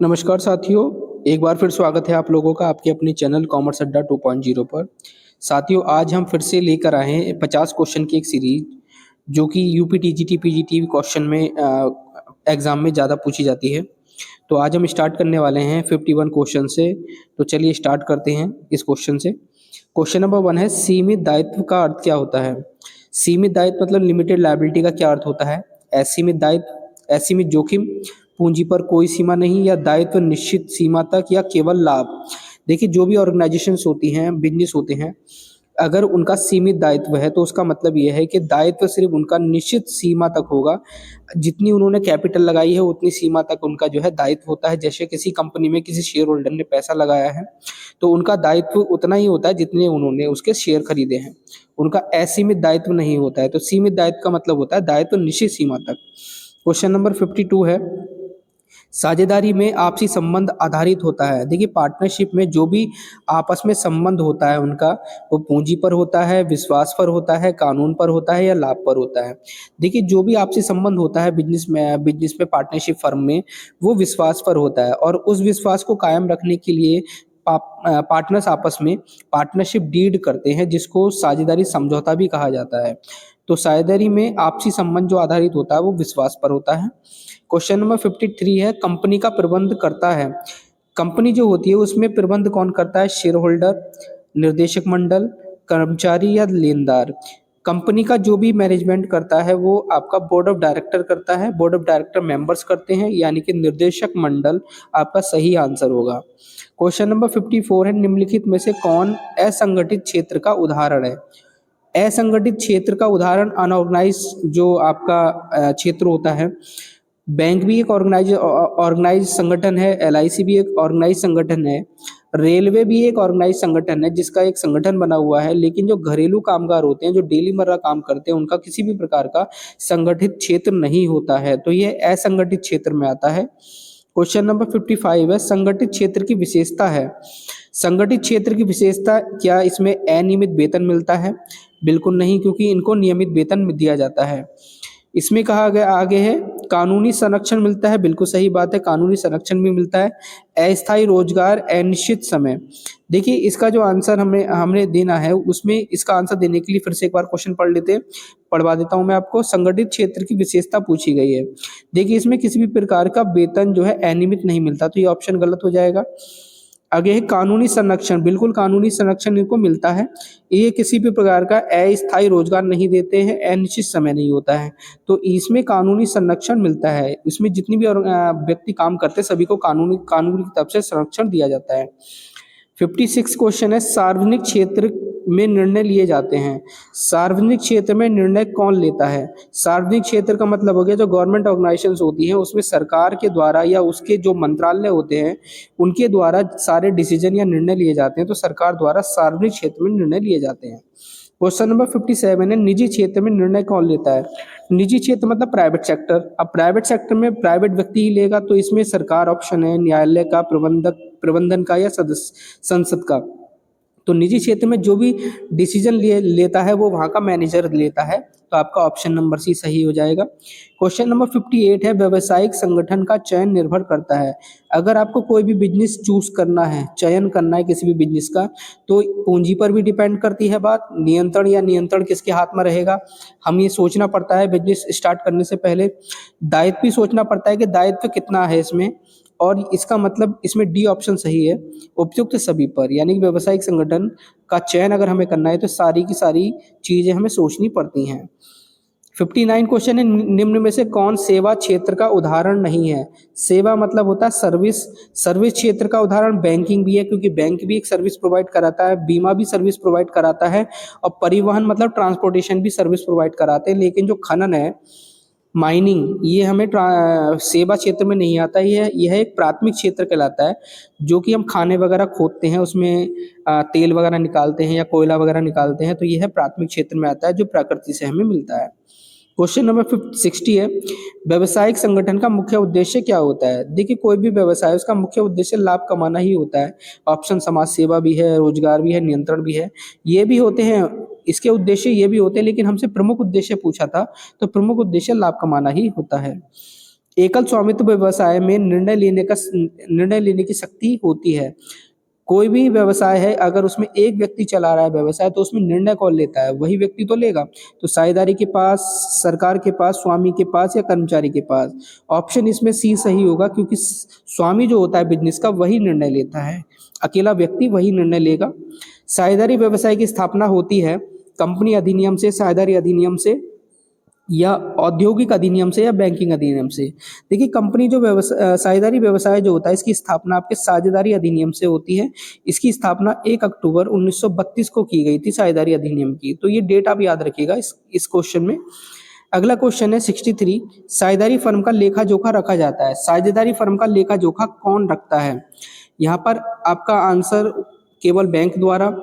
नमस्कार साथियों, एक बार फिर स्वागत है आप लोगों का आपके अपने चैनल कॉमर्स अड्डा 2.0 पर। साथियों, आज हम फिर से लेकर आए हैं 50 क्वेश्चन की एक सीरीज, जो कि यूपी टीजीटी पीजीटी क्वेश्चन में एग्जाम में ज़्यादा पूछी जाती है। तो आज हम स्टार्ट करने वाले हैं 51 क्वेश्चन से। तो चलिए स्टार्ट करते हैं इस क्वेश्चन से। क्वेश्चन नंबर 1 है, सीमित दायित्व का अर्थ क्या होता है? सीमित दायित्व मतलब लिमिटेड लायबिलिटी का क्या अर्थ होता है? असीमित दायित्व, असीमित जोखिम, पूंजी पर कोई सीमा नहीं, या दायित्व निश्चित सीमा तक, या केवल लाभ। देखिए, जो भी ऑर्गेनाइजेशंस होती हैं, बिजनेस होते हैं, अगर उनका सीमित दायित्व है तो उसका मतलब ये है कि दायित्व सिर्फ उनका निश्चित सीमा तक होगा। जितनी उन्होंने कैपिटल लगाई है उतनी सीमा तक उनका जो है दायित्व होता है। जैसे किसी कंपनी में किसी शेयर होल्डर ने पैसा लगाया है तो उनका दायित्व उतना ही होता है जितने उन्होंने उसके शेयर खरीदे हैं। उनका असीमित दायित्व नहीं होता है। तो सीमित दायित्व का मतलब होता है दायित्व निश्चित सीमा तक। क्वेश्चन नंबर 52 है, साझेदारी में आपसी संबंध आधारित होता है। देखिए, पार्टनरशिप में जो भी आपस में संबंध होता है उनका, वो पूंजी पर होता है, विश्वास पर होता है, कानून पर होता है, या लाभ पर होता है। देखिए, जो भी आपसी संबंध होता है बिजनेस में पार्टनरशिप फर्म में, वो विश्वास पर होता है। और उस विश्वास को कायम रखने के लिए पार्टनर्स आपस में पार्टनरशिप डीड करते हैं, जिसको साझेदारी समझौता भी कहा जाता है। तो साझेदारी में आपसी संबंध जो आधारित होता है वो विश्वास पर होता है। क्वेश्चन नंबर 53 है, कंपनी का प्रबंध करता है। कंपनी जो होती है उसमें प्रबंध कौन करता है? शेयर होल्डर, निर्देशक मंडल, कर्मचारी, या लेनदार। कंपनी का जो भी मैनेजमेंट करता है वो आपका बोर्ड ऑफ डायरेक्टर करता है। बोर्ड ऑफ डायरेक्टर मेंबर्स करते हैं, यानी कि निर्देशक मंडल आपका सही आंसर होगा। क्वेश्चन नंबर 54 है, निम्नलिखित में से कौन असंगठित क्षेत्र का उदाहरण है? असंगठित क्षेत्र का उदाहरण अनऑर्गेनाइज जो आपका क्षेत्र होता है। बैंक भी एक ऑर्गेनाइज संगठन है, एलआईसी भी एक ऑर्गेनाइज संगठन है, रेलवे भी एक ऑर्गेनाइज संगठन है जिसका एक संगठन बना हुआ है। लेकिन जो घरेलू कामगार होते हैं, जो डेली मर्रा काम करते हैं, उनका किसी भी प्रकार का संगठित क्षेत्र नहीं होता है। तो ये असंगठित क्षेत्र में आता है। क्वेश्चन नंबर 55 है, संगठित क्षेत्र की विशेषता है। संगठित क्षेत्र की विशेषता, क्या इसमें अनियमित वेतन मिलता है? बिल्कुल नहीं, क्योंकि इनको नियमित वेतन दिया जाता है। इसमें कहा गया आगे है, कानूनी संरक्षण मिलता है। बिल्कुल सही बात है, कानूनी संरक्षण भी मिलता है। अस्थायी रोजगार, अनिश्चित समय। देखिए, इसका जो आंसर हमने हमने देना है, उसमें इसका आंसर देने के लिए फिर से एक बार क्वेश्चन पढ़वा देता हूं मैं आपको। संगठित क्षेत्र की विशेषता पूछी गई है। देखिए, इसमें किसी भी प्रकार का वेतन जो है अनियमित नहीं मिलता, तो ये ऑप्शन गलत हो जाएगा। आगे है कानूनी संरक्षण। बिल्कुल कानूनी संरक्षण इनको मिलता है। ये किसी भी प्रकार का अस्थायी रोजगार नहीं देते हैं, अनिश्चित समय नहीं होता है। तो इसमें कानूनी संरक्षण मिलता है। इसमें जितनी भी व्यक्ति काम करते हैं सभी को कानून की तरफ से संरक्षण दिया जाता है। 56 क्वेश्चन है, सार्वजनिक क्षेत्र में निर्णय लिए जाते हैं। सार्वजनिक क्षेत्र में निर्णय कौन लेता है? सार्वजनिक क्षेत्र का मतलब हो गया जो गवर्नमेंट ऑर्गेनाइजेशंस होती हैं, उसमें सरकार के द्वारा या उसके जो मंत्रालय होते हैं उनके द्वारा सारे डिसीजन या निर्णय लिए जाते हैं। तो सरकार द्वारा सार्वजनिक क्षेत्र में निर्णय लिए जाते हैं। क्वेश्चन नंबर 57 है, निजी क्षेत्र में निर्णय कौन लेता है? निजी क्षेत्र मतलब प्राइवेट सेक्टर। अब प्राइवेट सेक्टर में प्राइवेट व्यक्ति ही लेगा, तो इसमें सरकार ऑप्शन है, न्यायालय का, प्रबंधन का, या सदस्य संसद का। तो निजी क्षेत्र में जो भी डिसीजन लेता है वो वहाँ का मैनेजर लेता है। तो आपका ऑप्शन नंबर सी सही हो जाएगा। क्वेश्चन नंबर 58 है, व्यावसायिक संगठन का चयन निर्भर करता है। अगर आपको कोई भी बिजनेस चूज करना है, चयन करना है किसी भी बिजनेस का, तो पूंजी पर भी डिपेंड करती है बात। नियंत्रण किसके हाथ में रहेगा, हम ये सोचना पड़ता है बिजनेस स्टार्ट करने से पहले। दायित्व भी सोचना पड़ता है कि दायित्व कितना है इसमें। और इसका मतलब इसमें डी ऑप्शन सही है, उपयुक्त सभी पर। यानी कि व्यावसायिक संगठन का चयन अगर हमें करना है तो सारी की सारी चीजें हमें सोचनी पड़ती हैं। 59 क्वेश्चन है, निम्न में से कौन सेवा क्षेत्र का उदाहरण नहीं है? सेवा मतलब होता है सर्विस। सर्विस क्षेत्र का उदाहरण बैंकिंग भी है, क्योंकि बैंक भी एक सर्विस प्रोवाइड कराता है, बीमा भी सर्विस प्रोवाइड कराता है, और परिवहन मतलब ट्रांसपोर्टेशन भी सर्विस प्रोवाइड कराते हैं। लेकिन जो खनन है, माइनिंग, ये हमें सेवा क्षेत्र में नहीं आता। यह एक प्राथमिक क्षेत्र कहलाता है, जो कि हम खाने वगैरह खोदते हैं, उसमें तेल वगैरह निकालते हैं या कोयला वगैरह निकालते हैं। तो यह प्राथमिक क्षेत्र में आता है, जो प्रकृति से हमें मिलता है। क्वेश्चन नंबर 60 है, व्यवसायिक संगठन का मुख्य उद्देश्य क्या होता है? देखिए, कोई भी व्यवसाय उसका मुख्य उद्देश्य लाभ कमाना ही होता है। ऑप्शन समाज सेवा भी है, रोजगार भी है, नियंत्रण भी है, ये भी होते हैं। इसके उद्देश्य ये भी होते हैं, लेकिन हमसे प्रमुख उद्देश्य पूछा था, तो प्रमुख उद्देश्य लाभ कमाना ही होता है। एकल स्वामित्व व्यवसाय में निर्णय लेने की शक्ति होती है। कोई भी व्यवसाय है, अगर उसमें एक व्यक्ति चला रहा है व्यवसाय, तो उसमें निर्णय कौन लेता है? वही व्यक्ति तो लेगा। तो साझेदारी के पास, सरकार के पास, स्वामी के पास या कर्मचारी के पास? ऑप्शन इसमें सी सही होगा, क्योंकि स्वामी जो होता है बिजनेस का, वही निर्णय लेता है, अकेला व्यक्ति वही निर्णय लेगा। साझेदारी व्यवसाय की स्थापना होती है कंपनी अधिनियम से, साझेदारी अधिनियम से, या औद्योगिक अधिनियम से, या बैंकिंग अधिनियम से। देखिए, कंपनी जो साझेदारी व्यवसाय जो होता है, इसकी स्थापना आपके साझेदारी अधिनियम से होती है। इसकी स्थापना 1 अक्टूबर 1932 को की गई थी, साझेदारी अधिनियम की। तो ये डेट आप याद रखिएगा इस क्वेश्चन में। अगला क्वेश्चन है 63, साझेदारी फर्म का लेखा जोखा रखा जाता है। साझेदारी फर्म का लेखा जोखा कौन रखता है? यहाँ पर आपका आंसर केवल बैंक द्वारा,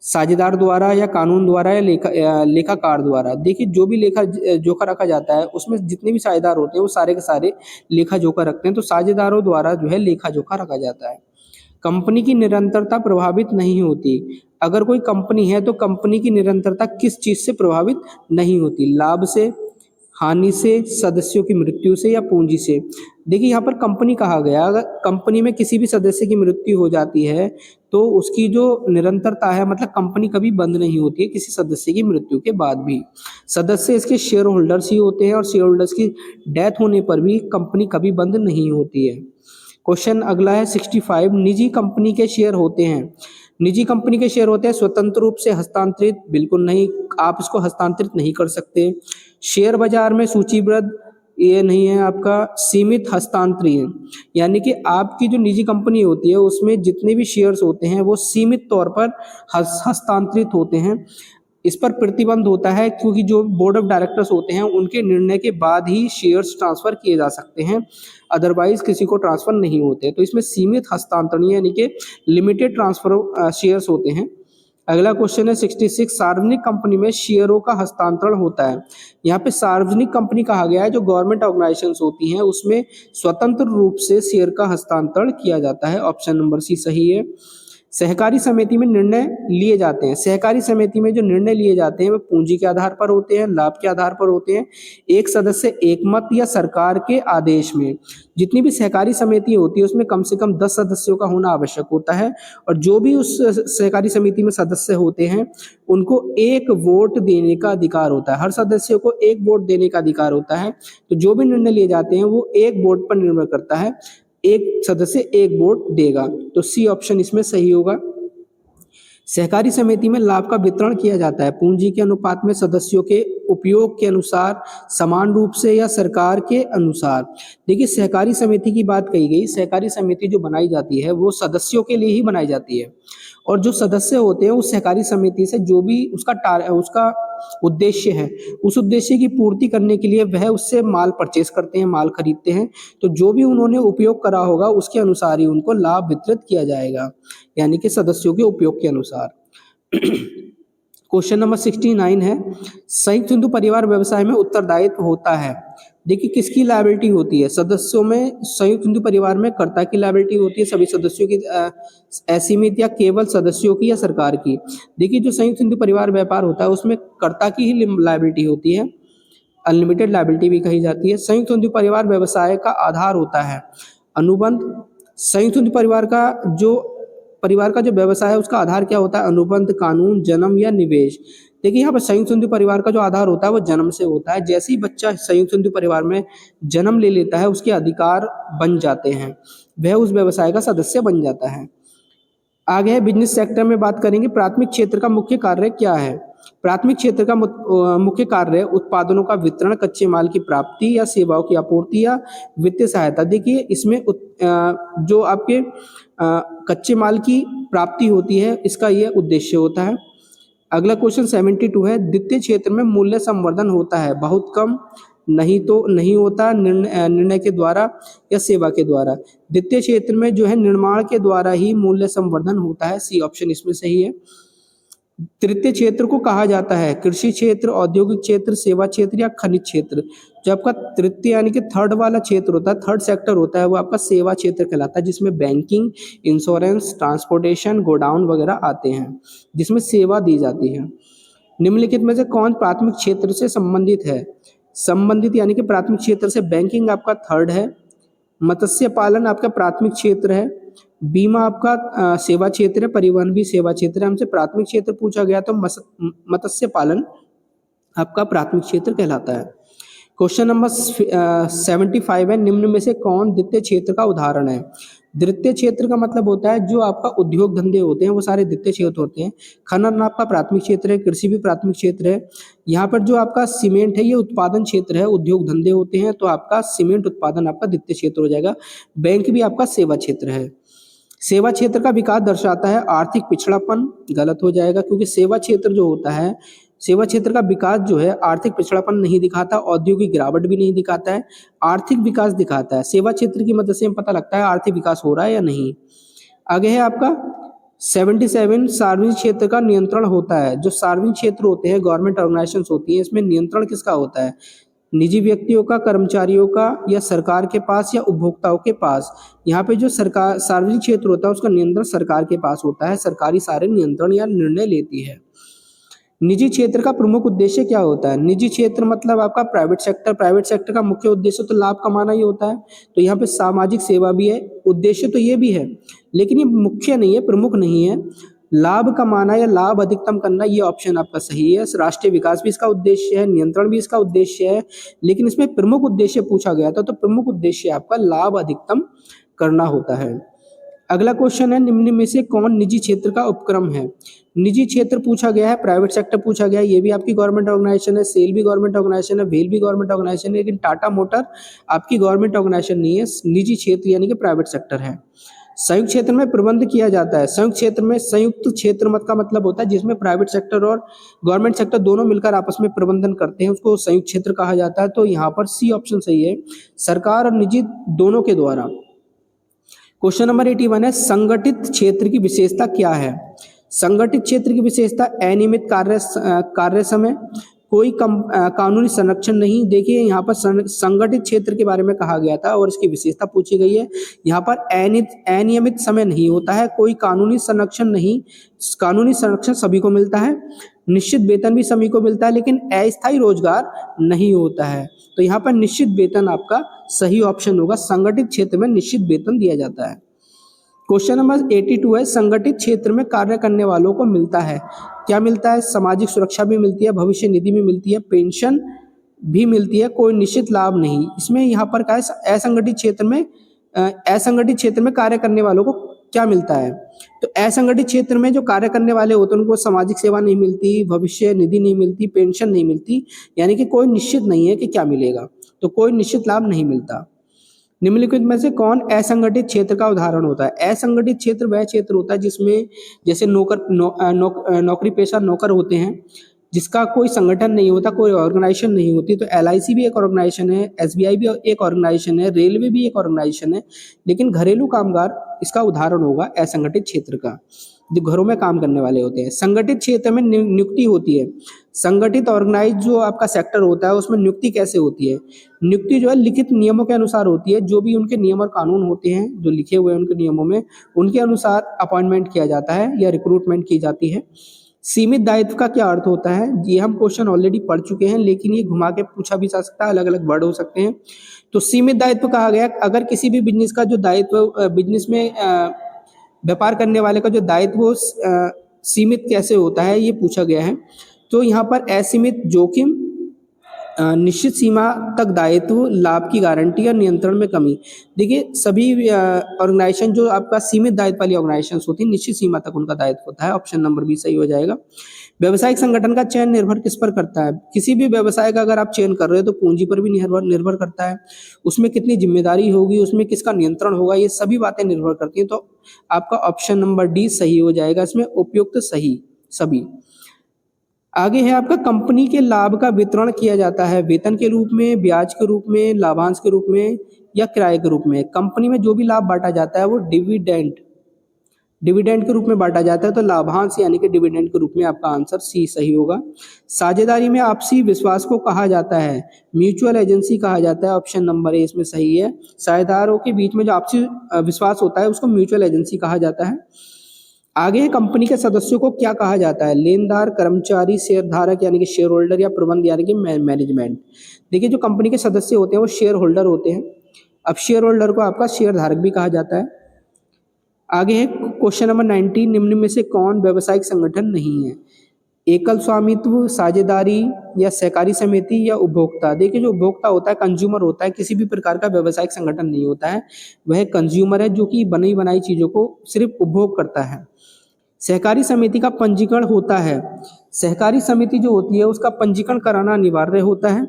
साझेदार द्वारा, या कानून द्वारा, या लेखाकार द्वारा। देखिए, जो भी लेखा जोखा रखा जाता है, उसमें जितने भी साझेदार होते हैं वो सारे के सारे लेखा जोखा रखते हैं। तो साझेदारों द्वारा जो है लेखा जोखा रखा जाता है। कंपनी की निरंतरता प्रभावित नहीं होती। अगर कोई कंपनी है तो कंपनी की निरंतरता किस चीज से प्रभावित नहीं होती? लाभ से, हानि से, सदस्यों की मृत्यु से, या पूंजी से? देखिए, यहाँ पर कंपनी कहा गया, अगर कंपनी में किसी भी सदस्य की मृत्यु हो जाती है तो उसकी जो निरंतरता है, मतलब कंपनी कभी बंद नहीं होती है किसी सदस्य की मृत्यु के बाद भी। सदस्य इसके शेयर होल्डर्स ही होते हैं, और शेयर होल्डर्स की डेथ होने पर भी कंपनी कभी बंद नहीं होती है। क्वेश्चन अगला है 65, निजी कंपनी के शेयर होते हैं। निजी कंपनी के शेयर होते हैं स्वतंत्र रूप से हस्तांतरित? बिल्कुल नहीं, आप इसको हस्तांतरित नहीं कर सकते। शेयर बाजार में सूचीबद्ध? ये नहीं है आपका। सीमित हस्तांतरण, यानी कि आपकी जो निजी कंपनी होती है उसमें जितने भी शेयर्स होते हैं वो सीमित तौर पर हस्तांतरित होते हैं। इस पर प्रतिबंध होता है, क्योंकि जो बोर्ड ऑफ डायरेक्टर्स होते हैं उनके निर्णय के बाद ही शेयर्स ट्रांसफर किए जा सकते हैं, अदरवाइज किसी को ट्रांसफर नहीं होते। तो इसमें सीमित हस्तांतरण यानी कि लिमिटेड ट्रांसफर शेयर्स होते हैं। अगला क्वेश्चन है 66, सार्वजनिक कंपनी में शेयरों का हस्तांतरण होता है। यहाँ पे सार्वजनिक कंपनी कहा गया है, जो गवर्नमेंट ऑर्गेनाइजेशंस होती हैं उसमें स्वतंत्र रूप से शेयर का हस्तांतरण किया जाता है। ऑप्शन नंबर सी सही है। सहकारी समिति में निर्णय लिए जाते हैं। सहकारी समिति में जो निर्णय लिए जाते हैं वो पूंजी के आधार पर होते हैं, लाभ के आधार पर होते हैं, एक सदस्य एकमत या सरकार के आदेश में। जितनी भी सहकारी समिति होती है उसमें कम से कम 10 सदस्यों का होना आवश्यक होता है, और जो भी उस सहकारी समिति में सदस्य होते हैं उनको एक वोट देने का अधिकार होता है। हर सदस्य को एक वोट देने का अधिकार होता है। तो जो भी निर्णय लिए जाते हैं वो एक वोट पर निर्भर करता है, एक सदस्य एक वोट देगा। तो सी ऑप्शन इसमें सही होगा। सहकारी समिति में लाभ का वितरण किया जाता है पूंजी के अनुपात में, सदस्यों के उपयोग के अनुसार, समान रूप से, या सरकार के अनुसार। देखिए, सहकारी समिति की बात कही गई, सहकारी समिति जो बनाई जाती है वो सदस्यों के लिए ही बनाई जाती है, और जो सदस्य होते हैं उस सहकारी समिति से जो भी उसका उद्देश्य है, उस उद्देश्य की पूर्ति करने के लिए वह उससे माल परचेस करते हैं, माल खरीदते हैं। तो जो भी उन्होंने उपयोग करा होगा उसके अनुसार ही उनको लाभ वितरित किया जाएगा, यानी कि सदस्यों के उपयोग के अनुसार। क्वेश्चन नंबर 69 है, संयुक्त हिंदू परिवार व्यवसाय में उत्तरदायित्व होता है। देखिए, किसकी लायबिलिटी होती है? सदस्यों में संयुक्त हिंदू परिवार में कर्ता की लायबिलिटी होती है, सभी सदस्यों की, असीमित या केवल सदस्यों की, या सरकार की? देखिए, जो संयुक्त हिंदू परिवार व्यापार होता है उसमें कर्ता की ही लायबिलिटी होती है, अनलिमिटेड लायबिलिटी भी कही जाती है। संयुक्त हिंदू परिवार व्यवसाय का आधार होता है अनुबंध। संयुक्त हिंदू परिवार का जो व्यवसाय है उसका आधार क्या होता है? अनुबंध, कानून, जन्म, या निवेश? देखिए, यहाँ पर संयुक्त हिंदू परिवार का जो आधार होता है वो जन्म से होता है। जैसे ही बच्चा संयुक्त हिंदू परिवार में जन्म ले लेता है उसके अधिकार बन जाते हैं, वह उस व्यवसाय का सदस्य बन जाता है। आगे है बिजनेस सेक्टर में बात करेंगे। प्राथमिक क्षेत्र का मुख्य कार्य क्या है? प्राथमिक क्षेत्र का मुख्य कार्य उत्पादनों का वितरण, कच्चे माल की प्राप्ति, या सेवाओं की आपूर्ति, या वित्तीय सहायता। देखिए, इसमें जो आपके कच्चे माल की प्राप्ति होती है इसका यह उद्देश्य होता है। अगला क्वेश्चन 72 है, द्वितीय क्षेत्र में मूल्य संवर्धन होता है? बहुत कम, नहीं तो नहीं होता, निर्णय के द्वारा, या सेवा के द्वारा? द्वितीय क्षेत्र में जो है निर्माण के द्वारा ही मूल्य संवर्धन होता है। सी ऑप्शन इसमें सही है। तृतीय क्षेत्र को कहा जाता है कृषि क्षेत्र, औद्योगिक क्षेत्र, सेवा क्षेत्र, या खनिज क्षेत्र? जो आपका तृतीय यानी कि थर्ड वाला क्षेत्र होता है, थर्ड सेक्टर होता है, वो आपका सेवा क्षेत्र कहलाता है, जिसमें बैंकिंग, इंश्योरेंस, ट्रांसपोर्टेशन, गोडाउन वगैरह आते हैं, जिसमें सेवा दी जाती है। निम्नलिखित में से कौन प्राथमिक क्षेत्र से संबंधित है? संबंधित यानी कि प्राथमिक क्षेत्र से बैंकिंग आपका थर्ड है, मत्स्य पालन आपका प्राथमिक क्षेत्र है, बीमा आपका सेवा क्षेत्र है, परिवहन भी सेवा क्षेत्र है। हमसे प्राथमिक क्षेत्र पूछा गया तो मत्स्य पालन आपका प्राथमिक क्षेत्र कहलाता है। क्वेश्चन नंबर 75 है, निम्न में से कौन द्वितीय क्षेत्र का उदाहरण है? द्वितीय क्षेत्र का मतलब होता है जो आपका उद्योग धंधे होते हैं वो सारे द्वितीय क्षेत्र होते हैं। खनन आपका प्राथमिक क्षेत्र है, कृषि भी प्राथमिक क्षेत्र है। यहाँ पर जो आपका सीमेंट है ये उत्पादन क्षेत्र है, उद्योग धंधे होते हैं तो आपका सीमेंट उत्पादन आपका द्वितीय क्षेत्र हो जाएगा। बैंक भी आपका सेवा क्षेत्र है। सेवा क्षेत्र का विकास दर्शाता है आर्थिक पिछड़ापन, गलत हो जाएगा क्योंकि सेवा क्षेत्र जो होता है, सेवा क्षेत्र का विकास जो है आर्थिक पिछड़ापन नहीं दिखाता, औद्योगिक गिरावट भी नहीं दिखाता है, आर्थिक विकास दिखाता है। सेवा क्षेत्र की मदद से हमें पता लगता है आर्थिक विकास हो रहा है या नहीं। आगे है आपका 77, सार्वजनिक क्षेत्र का नियंत्रण होता है। जो सार्वजनिक क्षेत्र होते हैं, गवर्नमेंट ऑर्गेनाइजेशंस होती है, इसमें नियंत्रण किसका होता है? निजी व्यक्तियों का, कर्मचारियों का, या सरकार के पास या उपभोक्ताओं के पास? यहाँ पे जो सरकार सार्वजनिक क्षेत्र होता है उसका नियंत्रण सरकार के पास होता है, सरकारी सारे नियंत्रण या निर्णय लेती है। निजी क्षेत्र का प्रमुख उद्देश्य क्या होता है? निजी क्षेत्र मतलब आपका प्राइवेट सेक्टर। प्राइवेट सेक्टर का मुख्य उद्देश्य तो लाभ कमाना ही होता है, तो यहाँ पे सामाजिक सेवा भी है, उद्देश्य तो ये भी है, लेकिन ये मुख्य नहीं है, प्रमुख नहीं है। लाभ कमाना या लाभ अधिकतम करना ये ऑप्शन आपका सही है। राष्ट्रीय विकास भी इसका उद्देश्य है, नियंत्रण भी इसका उद्देश्य है, लेकिन इसमें प्रमुख उद्देश्य पूछा गया था तो प्रमुख उद्देश्य आपका लाभ अधिकतम करना होता है। अगला क्वेश्चन है, निम्न में से कौन निजी क्षेत्र का उपक्रम है? निजी क्षेत्र पूछा गया है, प्राइवेट सेक्टर पूछा गया है, ये भी आपकी गवर्नमेंट ऑर्गेनाइजेशन है, सेल भी गवर्नमेंट ऑर्गेनाइजेशन है, वेल भी गवर्नमेंट ऑर्गेनाइजेशन है, लेकिन टाटा मोटर आपकी गवर्नमेंट ऑर्गेनाइजेशन नहीं है, निजी क्षेत्र यानी कि प्राइवेट सेक्टर है। संयुक्त क्षेत्र में प्रबंध किया जाता है। संयुक्त क्षेत्र में, संयुक्त क्षेत्र मत का मतलब होता है जिसमें प्राइवेट सेक्टर और गवर्नमेंट सेक्टर दोनों मिलकर आपस में प्रबंधन करते हैं, उसको संयुक्त क्षेत्र कहा जाता है। तो यहाँ पर सी ऑप्शन सही है, सरकार और निजी दोनों के द्वारा। क्वेश्चन नंबर 81 है, संगठित क्षेत्र की विशेषता क्या है? संगठित क्षेत्र की विशेषता अनियमित कार्य समय, कोई कानूनी संरक्षण नहीं। देखिए यहाँ पर संगठित क्षेत्र के बारे में कहा गया था और इसकी विशेषता पूछी गई है। यहाँ पर अनियमित समय नहीं होता है, कोई कानूनी संरक्षण नहीं, कानूनी संरक्षण सभी को मिलता है, निश्चित वेतन भी सभी को मिलता है, लेकिन अस्थायी रोजगार नहीं होता है। तो यहाँ पर निश्चित वेतन आपका सही ऑप्शन होगा, संगठित क्षेत्र में निश्चित वेतन दिया जाता है। क्वेश्चन नंबर 82 है, संगठित क्षेत्र में कार्य करने वालों को मिलता है, क्या मिलता है? सामाजिक सुरक्षा भी मिलती है, भविष्य निधि भी मिलती है, पेंशन भी मिलती है, कोई निश्चित लाभ नहीं। इसमें यहाँ पर क्या है, असंगठित क्षेत्र में कार्य करने वालों को क्या मिलता है? तो असंगठित क्षेत्र में जो कार्य करने वाले होते हैं उनको सामाजिक सेवा नहीं मिलती, भविष्य निधि नहीं मिलती, पेंशन नहीं मिलती, यानी कि कोई निश्चित नहीं है कि क्या मिलेगा, तो कोई निश्चित लाभ नहीं मिलता। निम्नलिखित में से कौन असंगठित क्षेत्र का उदाहरण होता है? असंगठित क्षेत्र वह क्षेत्र होता है जिसमें जैसे नौकरी पेशा नौकर होते हैं, जिसका कोई संगठन नहीं होता, कोई ऑर्गेनाइजेशन नहीं होती। तो LIC भी एक ऑर्गेनाइजेशन है, SBI भी एक ऑर्गेनाइजेशन है, रेलवे भी एक ऑर्गेनाइजेशन है, लेकिन घरेलू कामगार इसका उदाहरण होगा असंगठित क्षेत्र का, जो घरों में काम करने वाले होते हैं। संगठित क्षेत्र में नियुक्ति होती है। संगठित ऑर्गेनाइज जो आपका सेक्टर होता है उसमें नियुक्ति कैसे होती है? नियुक्ति जो है लिखित नियमों के अनुसार होती है, जो भी उनके नियम और कानून होते हैं जो लिखे हुए हैं उनके नियमों में, उनके अनुसार अपॉइंटमेंट किया जाता है या रिक्रूटमेंट की जाती है। सीमित दायित्व का क्या अर्थ होता है? ये हम क्वेश्चन ऑलरेडी पढ़ चुके हैं, लेकिन ये घुमा के पूछा भी जा सकता है, अलग अलग वर्ड हो सकते हैं। तो सीमित दायित्व कहा गया अगर किसी भी बिजनेस का जो दायित्व, बिजनेस में व्यापार करने वाले का जो दायित्व सीमित कैसे होता है ये पूछा गया है। तो यहाँ पर असीमित जोखिम, निश्चित सीमा तक दायित्व, लाभ की गारंटी और नियंत्रण में कमी। देखिए सभी ऑर्गेनाइजेशन जो आपका सीमित दायित्व वाली ऑर्गेनाइजेशन होती है, निश्चित सीमा तक उनका दायित्व होता है, ऑप्शन नंबर बी सही हो जाएगा। व्यवसायिक संगठन का चयन निर्भर किस पर करता है? किसी भी व्यवसाय का अगर आप चयन कर रहे हो तो पूंजी पर भी निर्भर करता है, उसमें कितनी जिम्मेदारी होगी, उसमें किसका नियंत्रण होगा, ये सभी बातें निर्भर करती हैं। तो आपका ऑप्शन नंबर डी सही हो जाएगा, इसमें उपयुक्त सही सभी। आगे है आपका, कंपनी के लाभ का वितरण किया जाता है वेतन के रूप में, ब्याज के रूप में, लाभांश के रूप में या किराए के रूप में। कंपनी में जो भी लाभ बांटा जाता है वो डिविडेंड के रूप में बांटा जाता है, तो लाभांश यानी कि डिविडेंड के रूप में आपका आंसर सी सही होगा। साझेदारी में आपसी विश्वास को कहा जाता है, म्यूचुअल एजेंसी कहा जाता है, ऑप्शन नंबर ए इसमें सही है। साझेदारों के बीच में जो आपसी विश्वास होता है उसको म्यूचुअल एजेंसी कहा जाता है। आगे है कंपनी के सदस्यों को क्या कहा जाता है, लेनदार, कर्मचारी, शेयरधारक यानी कि शेयर होल्डर, या प्रबंध यानी कि मैनेजमेंट। देखिए जो कंपनी के सदस्य होते हैं वो शेयर होल्डर होते हैं। अब शेयर होल्डर को आपका शेयर धारक भी कहा जाता है। आगे है क्वेश्चन नंबर 19, निम्न में से कौन व्यावसायिक संगठन नहीं है, एकल स्वामित्व, साझेदारी या सहकारी समिति या उपभोक्ता। देखिए जो उपभोक्ता होता है, कंज्यूमर होता है, किसी भी प्रकार का व्यावसायिक संगठन नहीं होता है, वह कंज्यूमर है जो कि बनी बनाई चीजों को सिर्फ उपभोग करता है। सहकारी समिति का पंजीकरण होता है, सहकारी समिति जो होती है उसका पंजीकरण कराना अनिवार्य होता है।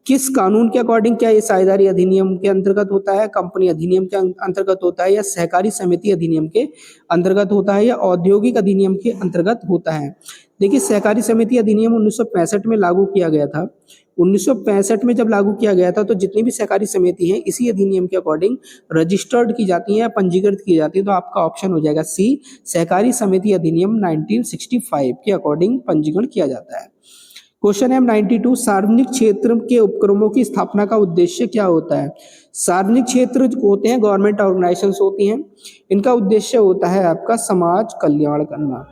किस कानून के अकॉर्डिंग, क्या ये साझेदारी अधिनियम के अंतर्गत होता है, कंपनी अधिनियम के अंतर्गत होता है, या सहकारी समिति अधिनियम के अंतर्गत होता है, या औद्योगिक अधिनियम के अंतर्गत होता है। देखिए सहकारी समिति अधिनियम 1965 में लागू किया गया था। 1965 में जब लागू किया गया था तो जितनी भी सहकारी समिति है इसी अधिनियम के अकॉर्डिंग रजिस्टर्ड की जाती है या पंजीकृत की जाती है। तो आपका ऑप्शन हो जाएगा सी, सहकारी समिति अधिनियम 1965 के अकॉर्डिंग पंजीकरण किया जाता है। क्वेश्चन है 92, सार्वजनिक क्षेत्र के उपक्रमों की स्थापना का उद्देश्य क्या होता है। सार्वजनिक क्षेत्र जो होते हैं गवर्नमेंट ऑर्गेनाइजेशंस होती हैं, इनका उद्देश्य होता है आपका समाज कल्याण करना,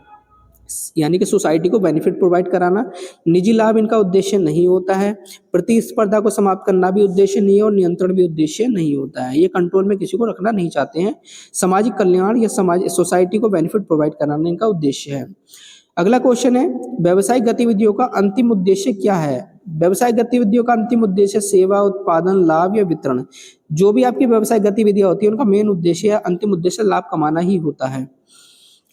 यानी कि सोसाइटी को बेनिफिट प्रोवाइड कराना। निजी लाभ इनका उद्देश्य नहीं होता है। प्रतिस्पर्धा को समाप्त करना भी उद्देश्य नहीं है, और नियंत्रण भी उद्देश्य नहीं होता है। ये कंट्रोल में किसी को रखना नहीं चाहते हैं। सामाजिक कल्याण या सोसाइटी को बेनिफिट प्रोवाइड कराना इनका उद्देश्य है। अगला क्वेश्चन है, व्यवसायिक गतिविधियों का अंतिम उद्देश्य क्या है। व्यवसायिक गतिविधियों का अंतिम उद्देश्य सेवा, उत्पादन, लाभ या वितरण। जो भी आपकी व्यवसायिक गतिविधियां होती है उनका मेन उद्देश्य या अंतिम उद्देश्य लाभ कमाना ही होता है।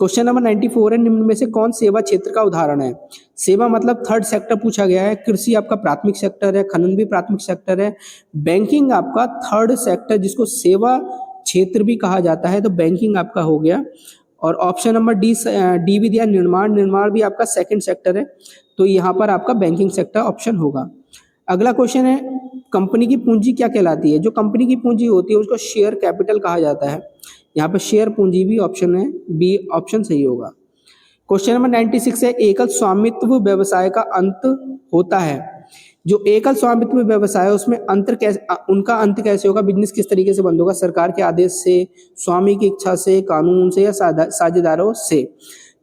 क्वेश्चन नंबर 94 है, निम्न में से कौन सेवा क्षेत्र का उदाहरण है। सेवा मतलब थर्ड सेक्टर पूछा गया है। कृषि आपका प्राथमिक सेक्टर है, खनन भी प्राथमिक सेक्टर है, बैंकिंग आपका थर्ड सेक्टर जिसको सेवा क्षेत्र भी कहा जाता है, तो बैंकिंग आपका हो गया। और ऑप्शन नंबर डी भी दिया, निर्माण भी आपका सेकंड सेक्टर है, तो यहाँ पर आपका बैंकिंग सेक्टर ऑप्शन होगा। अगला क्वेश्चन है, कंपनी की पूंजी क्या कहलाती है। जो कंपनी की पूंजी होती है उसको शेयर कैपिटल कहा जाता है। यहाँ पर शेयर पूंजी भी ऑप्शन है, बी ऑप्शन सही होगा। क्वेश्चन नंबर 96 है, एकल स्वामित्व व्यवसाय का अंत होता है। जो एकल स्वामित्व व्यवसाय है उसमें उनका अंत कैसे होगा, बिजनेस किस तरीके से बंद होगा, सरकार के आदेश से, स्वामी की इच्छा से, कानून से, या साझेदारों से।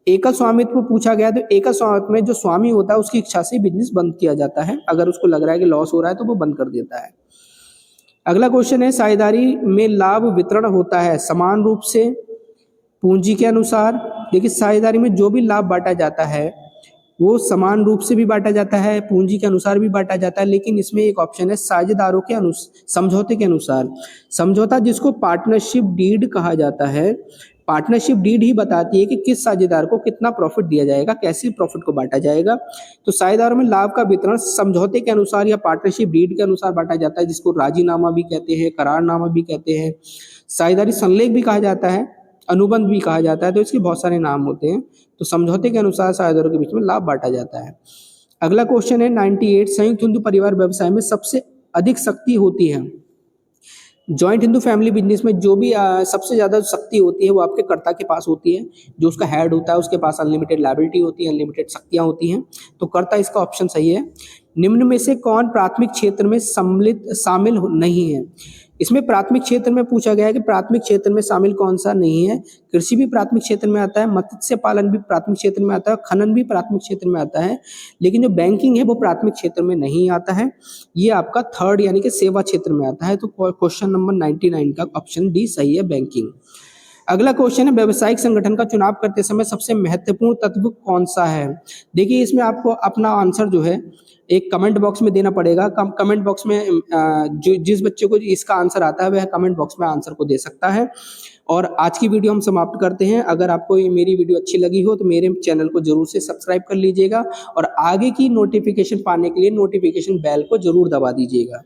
एकल स्वामित्व पूछा गया तो एकल स्वामित्व में जो स्वामी होता है उसकी इच्छा से बिजनेस बंद किया जाता है। अगर उसको लग रहा है कि लॉस हो रहा है तो वो बंद कर देता है। अगला क्वेश्चन है, साझेदारी में लाभ वितरण होता है समान रूप से पूंजी के अनुसार। देखिए साझेदारी में जो भी लाभ बांटा जाता है वो समान रूप से भी बांटा जाता है, पूंजी के अनुसार भी बांटा जाता है, लेकिन इसमें एक ऑप्शन है साझेदारों के समझौते के अनुसार। समझौता जिसको पार्टनरशिप डीड कहा जाता है। पार्टनरशिप डीड ही बताती है कि किस साझेदार को कितना प्रॉफिट दिया जाएगा, कैसे प्रॉफिट को बांटा जाएगा। तो साझेदारों में लाभ का वितरण समझौते के अनुसार या पार्टनरशिप डीड के अनुसार बांटा जाता है, जिसको राजीनामा भी कहते हैं, करारनामा भी कहते हैं, साझेदारी संलेख भी कहा जाता है, अनुबंध भी कहा जाता है। तो इसके बहुत सारे नाम होते हैं। तो समझौते के अनुसार साझेदारों के बीच में लाभ बांटा जाता है। अगला क्वेश्चन है 98, संयुक्त हिंदू परिवार व्यवसाय में सबसे अधिक शक्ति होती है। जॉइंट हिंदू फैमिली बिजनेस में जो भी सबसे ज्यादा शक्ति होती है वो आपके कर्ता के पास होती है। जो उसका हेड होता है उसके पास अनलिमिटेड लायबिलिटी होती है, अनलिमिटेड शक्तियां होती हैं। तो कर्ता इसका ऑप्शन सही है। निम्न में से कौन प्राथमिक क्षेत्र में शामिल नहीं है। इसमें प्राथमिक क्षेत्र में पूछा गया है कि प्राथमिक क्षेत्र में शामिल कौन सा नहीं है। कृषि भी प्राथमिक क्षेत्र में आता है, मत्स्य पालन भी प्राथमिक क्षेत्र में आता है, खनन भी प्राथमिक क्षेत्र में आता है, लेकिन जो बैंकिंग है वो प्राथमिक क्षेत्र में नहीं आता है। ये आपका थर्ड यानी कि सेवा क्षेत्र में आता है। तो क्वेश्चन नंबर 99 का ऑप्शन डी सही है, बैंकिंग। अगला क्वेश्चन है, व्यावसायिक संगठन का चुनाव करते समय सबसे महत्वपूर्ण तत्व कौन सा है। देखिए इसमें आपको अपना आंसर जो है एक कमेंट बॉक्स में देना पड़ेगा। कमेंट बॉक्स में जो जिस बच्चे को इसका आंसर आता है वह कमेंट बॉक्स में आंसर को दे सकता है। और आज की वीडियो हम समाप्त करते हैं। अगर आपको ये मेरी वीडियो अच्छी लगी हो तो मेरे चैनल को जरूर से सब्सक्राइब कर लीजिएगा, और आगे की नोटिफिकेशन पाने के लिए नोटिफिकेशन बेल को जरूर दबा दीजिएगा।